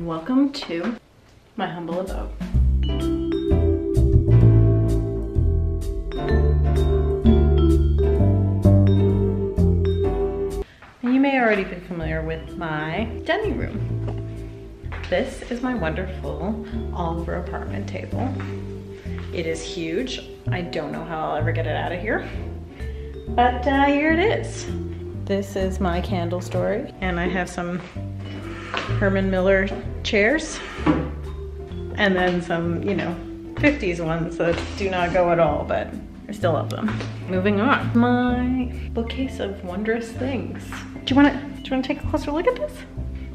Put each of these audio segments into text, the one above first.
Welcome to my humble abode. And you may already be familiar with my dining room. This is my wonderful Oliver apartment table. It is huge. I don't know how I'll ever get it out of here, but here it is. This is my candle story, and I have some Herman Miller chairs, and then some, you know, 50s ones that do not go at all, but I still love them. Moving on, my bookcase of wondrous things. Do you wanna take a closer look at this?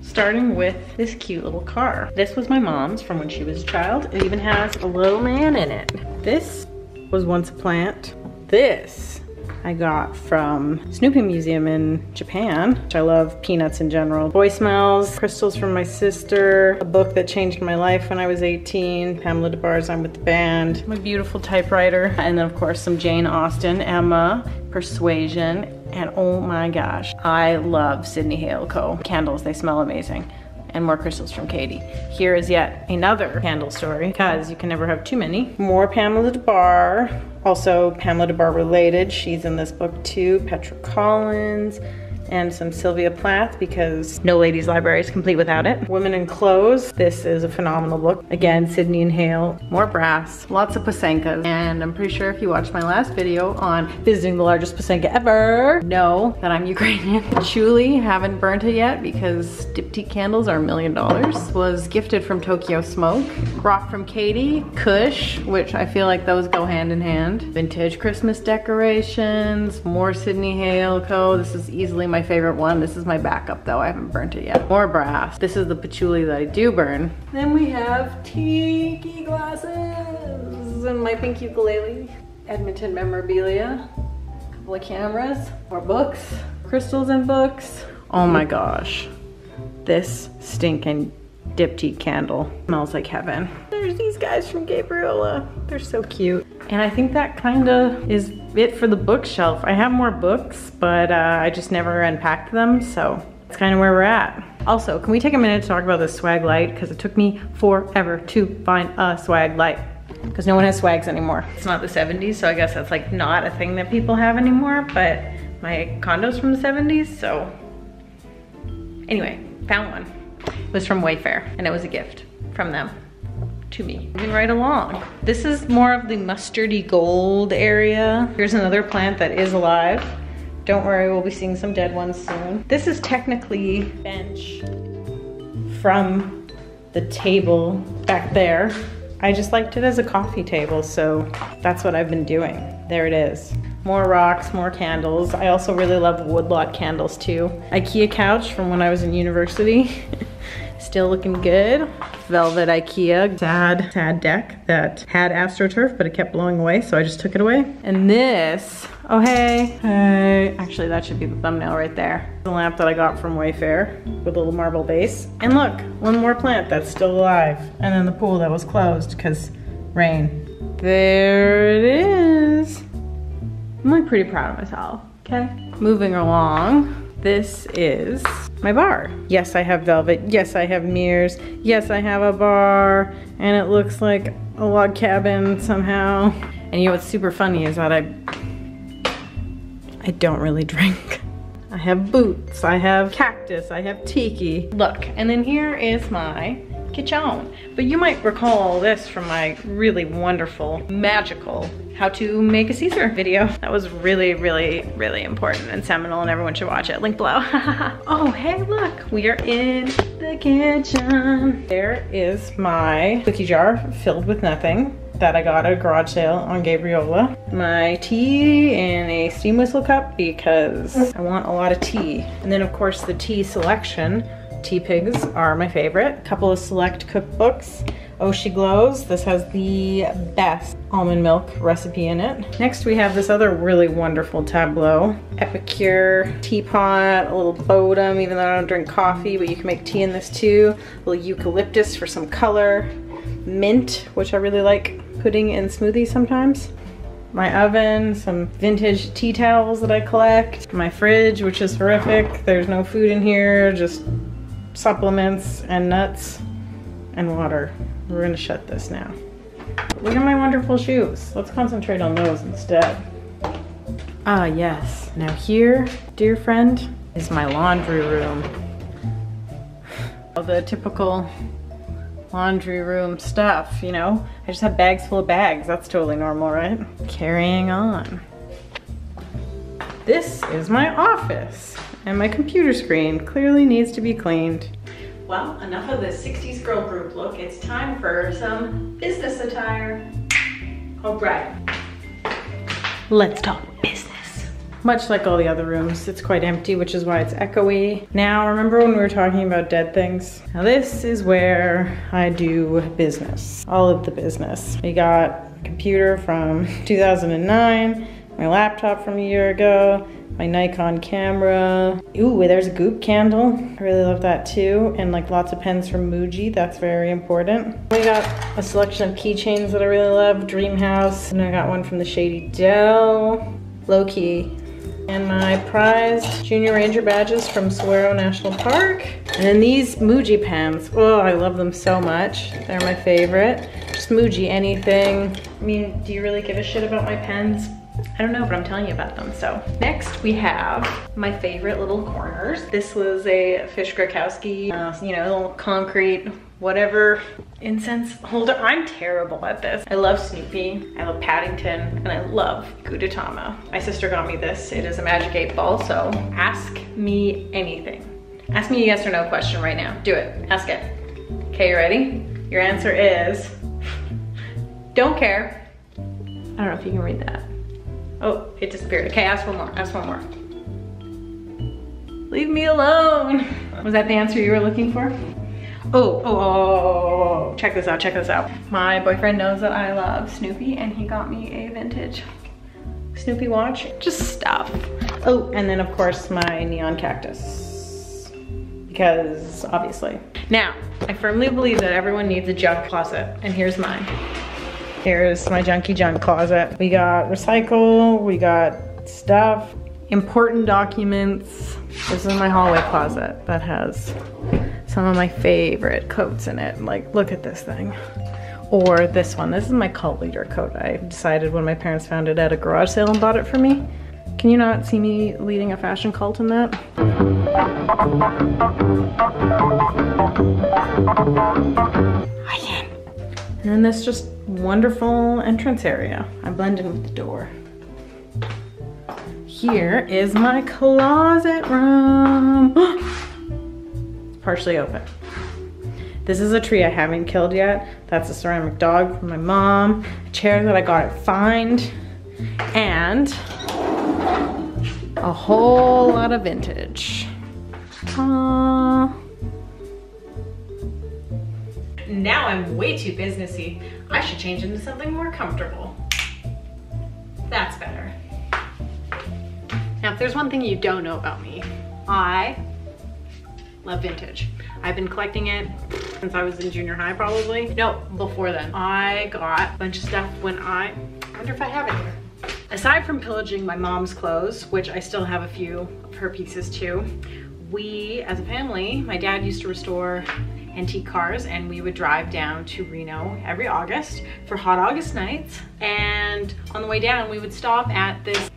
Starting with this cute little car. This was my mom's from when she was a child. It even has a little man in it. This was once a plant. This I got from Snoopy Museum in Japan, which I love peanuts in general. Voicemails, crystals from my sister, a book that changed my life when I was 18, Pamela DeBar's I'm with the Band, my beautiful typewriter, and then of course some Jane Austen, Emma, Persuasion, and oh my gosh, I love Sidney Hale Co. Candles, they smell amazing. And more crystals from Katie. Here is yet another candle story, because you can never have too many. More Pamela DeBar, also Pamela DeBar related. She's in this book too, Petra Collins, and some Sylvia Plath, because no ladies' library is complete without it. Women in Clothes, this is a phenomenal book. Again, Sidney and Hale. More brass, lots of Pasenkas, and I'm pretty sure if you watched my last video on visiting the largest Pasenka ever, know that I'm Ukrainian. Patchouli, haven't burnt it yet because diptyque candles are $1 million. Was gifted from Tokyo Smoke. Rock from Katie, Kush, which I feel like those go hand in hand. Vintage Christmas decorations, more Sidney Hale Co. This is easily my favorite one. This is my backup though, I haven't burnt it yet. More brass. This is the patchouli that I do burn. Then we have tiki glasses and my pink ukulele. Edmonton memorabilia. A couple of cameras. More books. Crystals and books. Oh my gosh. This stinking diptyque candle smells like heaven. There's these guys from Gabriola. They're so cute. And I think that kind of is it for the bookshelf. I have more books, but I just never unpacked them, so it's kind of where we're at. Also, can we take a minute to talk about this swag light? Because it took me forever to find a swag light, because no one has swags anymore. It's not the 70s, so I guess that's like not a thing that people have anymore, but my condo's from the 70s, so anyway, found one. It was from Wayfair, and it was a gift from them to me. Moving right along. This is more of the mustardy gold area. Here's another plant that is alive. Don't worry, we'll be seeing some dead ones soon. This is technically bench from the table back there. I just liked it as a coffee table, so that's what I've been doing. There it is. More rocks, more candles. I also really love woodlot candles too. IKEA couch from when I was in university. Still looking good. Velvet IKEA, sad deck that had AstroTurf, but it kept blowing away, so I just took it away. And this, oh hey, actually that should be the thumbnail right there. The lamp that I got from Wayfair with a little marble base. And look, one more plant that's still alive. And then the pool that was closed because rain. There it is. I'm like pretty proud of myself, okay? Moving along. This is my bar. Yes, I have velvet. Yes, I have mirrors. Yes, I have a bar. And it looks like a log cabin somehow. And you know what's super funny is that I don't really drink. I have boots, I have cactus, I have tiki. Look, and then here is my kitchen. But you might recall all this from my really wonderful, magical how to make a Caesar video. That was really, really, really important and seminal, and everyone should watch it. Link below. Oh, hey, look, we are in the kitchen. There is my cookie jar filled with nothing that I got at a garage sale on Gabriola. My tea in a steam whistle cup because I want a lot of tea. And then of course the tea selection. Tea Pigs are my favorite. A couple of select cookbooks. Oh, She Glows. This has the best almond milk recipe in it. Next we have this other really wonderful tableau. Epicure teapot, a little Bodum, even though I don't drink coffee, but you can make tea in this too. A little eucalyptus for some color. Mint, which I really like putting in smoothies sometimes. My oven, some vintage tea towels that I collect. My fridge, which is horrific. There's no food in here, just supplements and nuts. and water. We're gonna shut this now. Look at my wonderful shoes. Let's concentrate on those instead. Ah, yes. Now here, dear friend, is my laundry room. The typical laundry room stuff, you know? I just have bags full of bags. That's totally normal, right? Carrying on. This is my office, and my computer screen clearly needs to be cleaned. Well, enough of the 60s girl group look. It's time for some business attire. All right. Let's talk business. Much like all the other rooms, it's quite empty, which is why it's echoey. Now, remember when we were talking about dead things? Now this is where I do business, all of the business. We got a computer from 2009, my laptop from a year ago, my Nikon camera. Ooh, there's a goop candle. I really love that too. And like lots of pens from Muji, that's very important. We got a selection of keychains that I really love, Dream House. And I got one from the Shady Dell, Low Key. And my prized Junior Ranger badges from Saguaro National Park. And then these Muji pens. Oh, I love them so much. They're my favorite. Just Muji anything. I mean, do you really give a shit about my pens? I don't know, but I'm telling you about them. So next we have my favorite little corners. This was a Fish Grakowski, you know, little concrete, whatever incense holder. I'm terrible at this. I love Snoopy, I love Paddington, and I love Gudetama. My sister got me this. It is a magic 8-ball, so ask me anything. Ask me a yes or no question right now. Do it, ask it. Okay, you ready? Your answer is, don't care. I don't know if you can read that. Oh, it disappeared. Okay, ask one more, ask one more. Leave me alone. Was that the answer you were looking for? Oh, check this out, check this out. My boyfriend knows that I love Snoopy and he got me a vintage Snoopy watch. Just stuff. Oh, and then of course my neon cactus. Because obviously. Now, I firmly believe that everyone needs a junk closet, and here's mine. Here's my junky junk closet. We got recycle, we got stuff, important documents. This is my hallway closet that has some of my favorite coats in it. Like, look at this thing. Or this one. This is my cult leader coat. I decided when my parents found it at a garage sale and bought it for me. Can you not see me leading a fashion cult in that? I can. And then this just wonderful entrance area. I blend in with the door. Here is my closet room. It's partially open. This is a tree I haven't killed yet. That's a ceramic dog from my mom. A chair that I got at Find. And a whole lot of vintage. Now I'm way too businessy. I should change into something more comfortable. That's better. Now, if there's one thing you don't know about me, I love vintage. I've been collecting it since I was in junior high, probably. No, before then. I got a bunch of stuff when I wonder if I have it here. Aside from pillaging my mom's clothes, which I still have a few of her pieces too, we, as a family, my dad used to restore antique cars, and we would drive down to Reno every August for Hot August nights. And on the way down, we would stop at this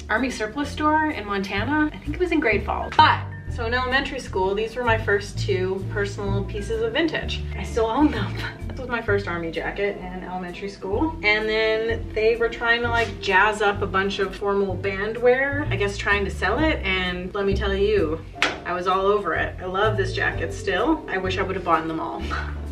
Army surplus store in Montana. I think it was in Great Falls. But, so in elementary school, these were my first two personal pieces of vintage. I still own them. This was my first Army jacket in elementary school. And then they were trying to like jazz up a bunch of formal band wear, I guess trying to sell it. And let me tell you, I was all over it. I love this jacket still. I wish I would have bought them all.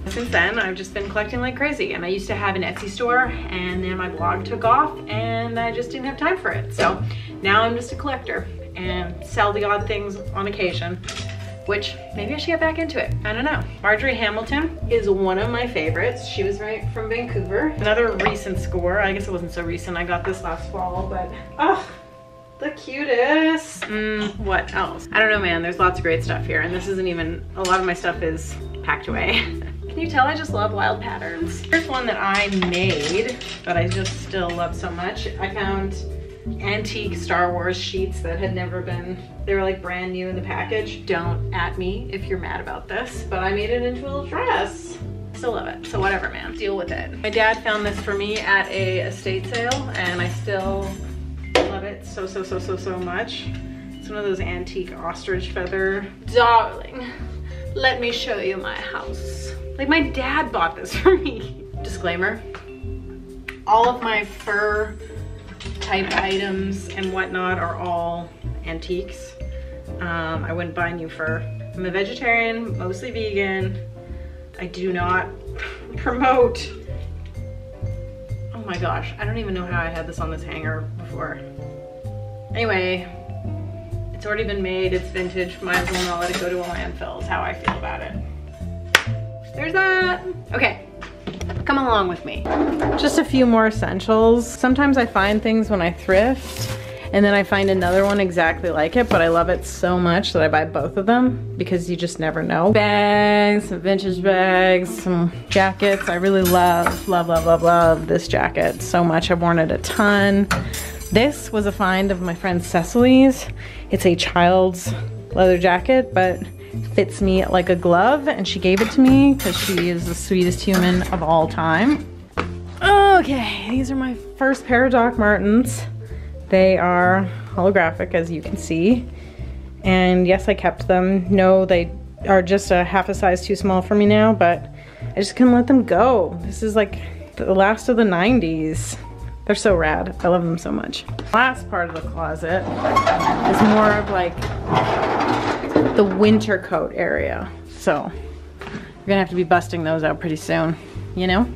Since then, I've just been collecting like crazy, and I used to have an Etsy store, and then my blog took off, and I just didn't have time for it. So now I'm just a collector and sell the odd things on occasion, which maybe I should get back into it. I don't know. Marjorie Hamilton is one of my favorites. She was right from Vancouver. Another recent score. I guess it wasn't so recent. I got this last fall, but the cutest. What else? I don't know, man. There's lots of great stuff here, and this isn't even, a lot of my stuff is packed away. Can you tell I just love wild patterns? Here's one that I made, but I just still love so much. I found antique Star Wars sheets that had never been, they were like brand new in the package. Don't at me if you're mad about this, but I made it into a little dress. still love it. So whatever, man, deal with it. My dad found this for me at a estate sale and I still love it so much. It's one of those antique ostrich feather. Darling, let me show you my house. Like, my dad bought this for me. Disclaimer, all of my fur type items and whatnot are all antiques. I wouldn't buy new fur. I'm a vegetarian, mostly vegan. I do not promote. Oh my gosh, I don't even know how I had this on this hanger before. Anyway, it's already been made, it's vintage, might as well not let it go to a landfill is how I feel about it. There's that. Okay, come along with me. Just a few more essentials. Sometimes I find things when I thrift and then I find another one exactly like it, but I love it so much that I buy both of them because you just never know. Bags, some vintage bags, some jackets. I really love this jacket so much. I've worn it a ton. This was a find of my friend Cecily's. It's a child's leather jacket, but fits me like a glove, and she gave it to me because she is the sweetest human of all time. Okay, these are my first pair of Doc Martens. They are holographic, as you can see. And yes, I kept them. No, they are just a half a size too small for me now, but I just couldn't let them go. This is like the last of the 90s. They're so rad. I love them so much. Last part of the closet is more of like the winter coat area. So you're gonna have to be busting those out pretty soon, you know?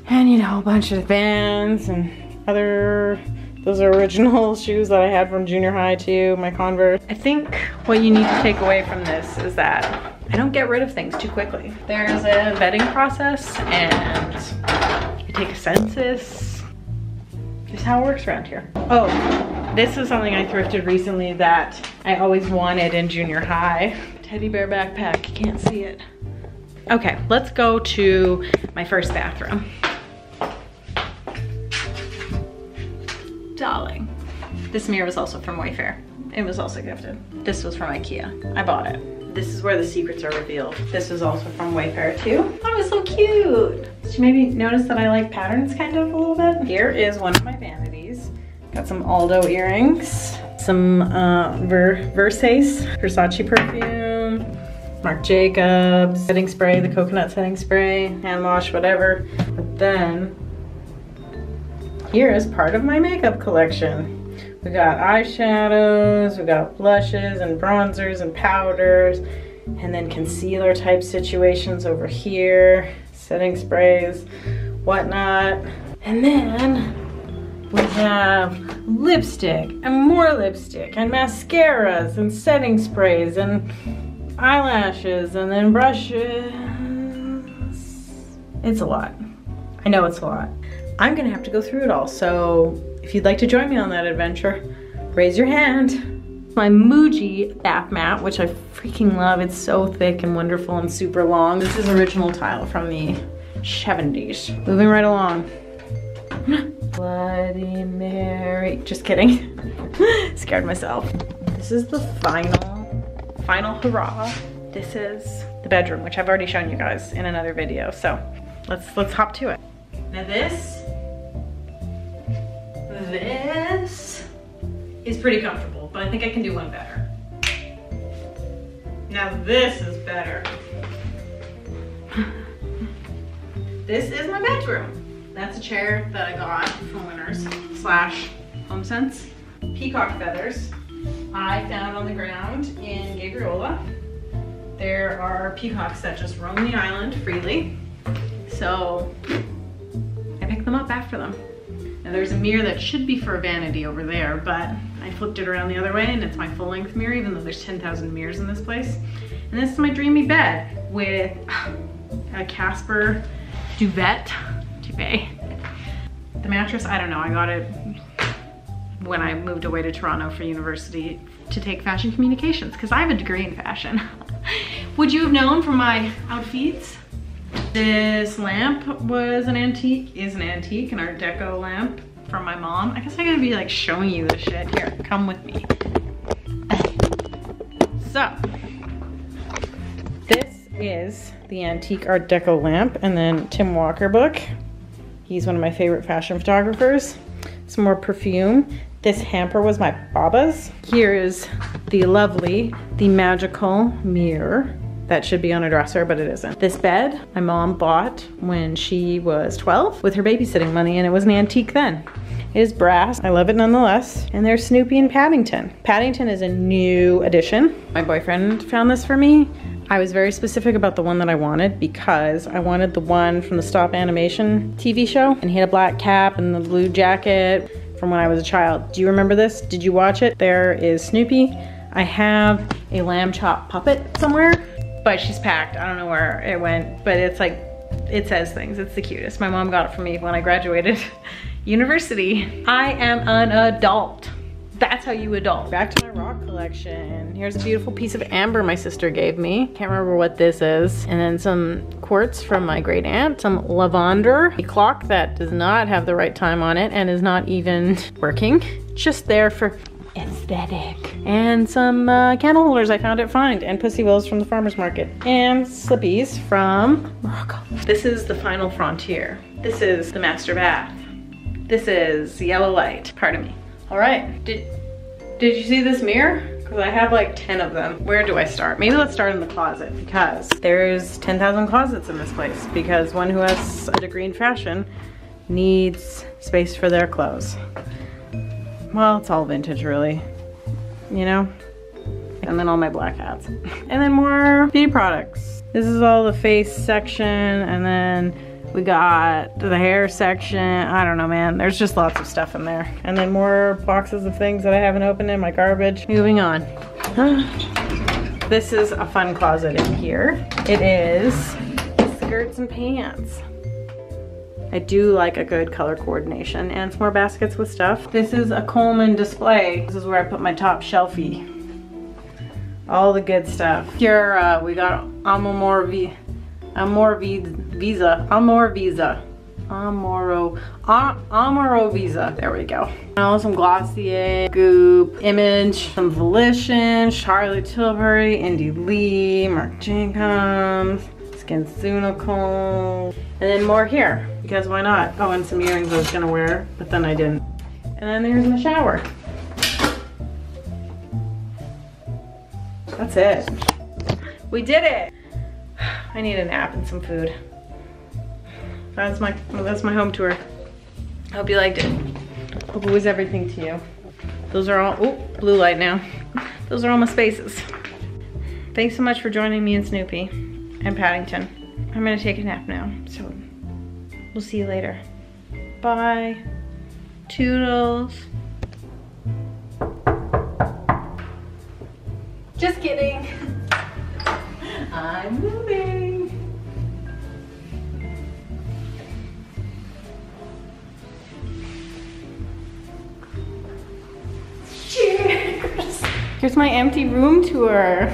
And you know, a bunch of Vans and other, those are original shoes that I had from junior high too, my Converse. I think what you need to take away from this is that I don't get rid of things too quickly. There's a vetting process and you take a census. Just how it works around here. Oh, this is something I thrifted recently that I always wanted in junior high. Teddy bear backpack, you can't see it. Okay, let's go to my first bathroom. Darling. This mirror was also from Wayfair. It was also gifted. This was from IKEA. I bought it. This is where the secrets are revealed. This was also from Wayfair too. Oh, it was so cute. Did you maybe notice that I like patterns kind of a little bit? Here is one of my vanities. Got some Aldo earrings, some Versace perfume, Marc Jacobs, setting spray, the coconut setting spray, hand wash, whatever. But then, here is part of my makeup collection. We got eyeshadows, we got blushes and bronzers and powders, and then concealer type situations over here, setting sprays, whatnot. And then we have lipstick and more lipstick and mascaras and setting sprays and eyelashes and then brushes. It's a lot. I know it's a lot. I'm gonna have to go through it all, so if you'd like to join me on that adventure, raise your hand. My Muji bath mat, which I freaking love. It's so thick and wonderful and super long. This is original tile from the 70s. Moving right along. Bloody Mary. Just kidding. Scared myself. This is the final hurrah. This is the bedroom, which I've already shown you guys in another video. So let's hop to it. Now this is pretty comfortable, but I think I can do one better. Now this is better. This is my bedroom. That's a chair that I got from Winners / HomeSense. Peacock feathers I found on the ground in Gabriola. There are peacocks that just roam the island freely, so I picked them up after them. Now there's a mirror that should be for a vanity over there, but I flipped it around the other way and it's my full length mirror, even though there's 10,000 mirrors in this place. And this is my dreamy bed with a Casper duvet. The mattress, I don't know, I got it when I moved away to Toronto for university to take fashion communications, because I have a degree in fashion. Would you have known from my outfits? This lamp was an antique, is an antique, an Art Deco lamp from my mom. I guess I'm gonna be like showing you this shit. Here, come with me. So, this is the antique Art Deco lamp, and then Tim Walker book. He's one of my favorite fashion photographers. Some more perfume. This hamper was my Baba's. Here is the lovely, the magical mirror. That should be on a dresser, but it isn't. This bed my mom bought when she was 12 with her babysitting money, and it was an antique then. It is brass. I love it nonetheless. And there's Snoopy and Paddington. Paddington is a new addition. My boyfriend found this for me. I was very specific about the one that I wanted because I wanted the one from the Stop Animation TV show, and he had a black cap and the blue jacket from when I was a child. Do you remember this? Did you watch it? There is Snoopy. I have a lamb chop puppet somewhere, but she's packed. I don't know where it went, but it's like, it says things. It's the cutest. My mom got it for me when I graduated university. I am an adult. That's how you adult. Back to my rock collection. Here's a beautiful piece of amber my sister gave me. Can't remember what this is. And then some quartz from my great aunt, some lavender, a clock that does not have the right time on it and is not even working. Just there for aesthetic. And some candle holders I found at Find, and pussy willows from the farmer's market, and slippies from Morocco. This is the final frontier. This is the master bath. This is yellow light. Pardon me. All right, did you see this mirror? Because I have like 10 of them. Where do I start? Maybe let's start in the closet, because there's 10,000 closets in this place, because one who has a degree in fashion needs space for their clothes. Well, it's all vintage really, you know? And then all my black hats. And then more beauty products. This is all the face section, and then we got the hair section. I don't know, man. There's just lots of stuff in there. And then more boxes of things that I haven't opened in my garbage. Moving on. This is a fun closet in here. It is skirts and pants. I do like a good color coordination, and some more baskets with stuff. This is a Coleman display. This is where I put my top shelfie. All the good stuff. Here we got Amoro Visa. There we go. Now some Glossier, Goop, Image, some Volition, Charlotte Tilbury, Indy Lee, Marc Jacobs, SkinCeuticals, and then more here, because why not? Oh, and some earrings I was gonna wear, but then I didn't. And then there's my shower. That's it. We did it. I need a nap and some food. That's my home tour. Hope you liked it. Hope it was everything to you. Those are all, oh, blue light now. Those are all my spaces. Thanks so much for joining me and Snoopy and Paddington. I'm gonna take a nap now, so we'll see you later. Bye. Toodles. Just kidding. I'm moving. Cheers. Here's my empty room tour.